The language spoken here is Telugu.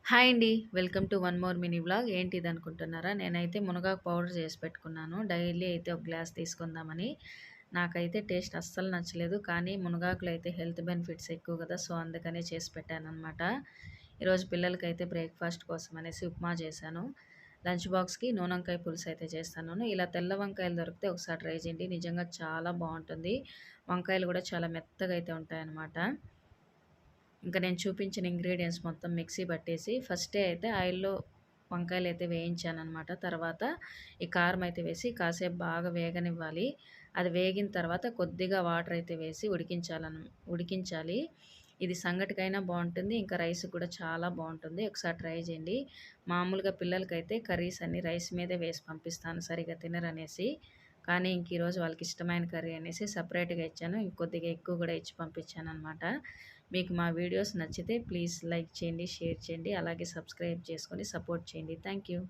హాయ్ అండి. Welcome to one more mini vlog. ఏంటిదనుకుంటున్నారా? నేనైతే మునగాకు పౌడర్ చేసి పెట్టుకున్నాను. డైలీ అయితే ఒక గ్లాస్ తీసుకుందామని. నాకైతే టేస్ట్ అస్సలు నచ్చలేదు. కానీ మునగాకులో అయితే హెల్త్ బెనిఫిట్స్ ఎక్కువ కదా! సో, అందుకనే చేసి పెట్టాననమాట. ఈరోజు పిల్లలకైతే బ్రేక్‌ఫాస్ట్ కోసం అనేసి ఉప్మా చేశాను. లంచ్ బాక్స్‌కి నూనొంకాయ పులుసు అయితే చేస్తున్నాను. ఇలా తెల్ల వంకాయలు దొరికితే ఒకసారి ట్రై చేయండి. నిజంగా చాలా బావుంటుంది. వంకాయలు కూడా చాలా మెత్తగా అయితే ఉంటాయన్నమాట. ఇంకా నేను చూపించిన ఇంగ్రీడియెంట్స్ మొత్తం మిక్సీ పట్టేసి ఫస్టే అయితే ఆయిల్‌లో వంకాయలైతే వేయించాననమాట. తర్వాత ఈ కారం అయితే వేసి కాసేపు బాగా వేగనివ్వాలి. అది వేగిన తర్వాత కొద్దిగా వాటర్ అయితే వేసి ఉడికించాలి. ఇది సంగటికైనా బావుంటుంది. ఇంకా రైస్‌కి కూడా చాలా బావుంటుంది. ఒకసారి ట్రై చేయండి. మామూలుగా పిల్లలకైతే కర్రీస్ అన్నీ రైస్ మీదే వేసి పంపిస్తాను సరిగ్గా తినరనేసి. కానీ ఇంక ఈరోజు వాళ్ళకి ఇష్టమైన కర్రీ అనేసి సెపరేట్‌గా ఇచ్చాను. ఇంకొద్దిగా ఎక్కువ కూడా ఇచ్చి పంపించాననమాట. మీకు మా వీడియోస్ నచ్చితే ప్లీజ్ లైక్ చేయండి, షేర్ చేయండి. అలాగే సబ్స్క్రైబ్ చేసుకొని సపోర్ట్ చేయండి. Thank you.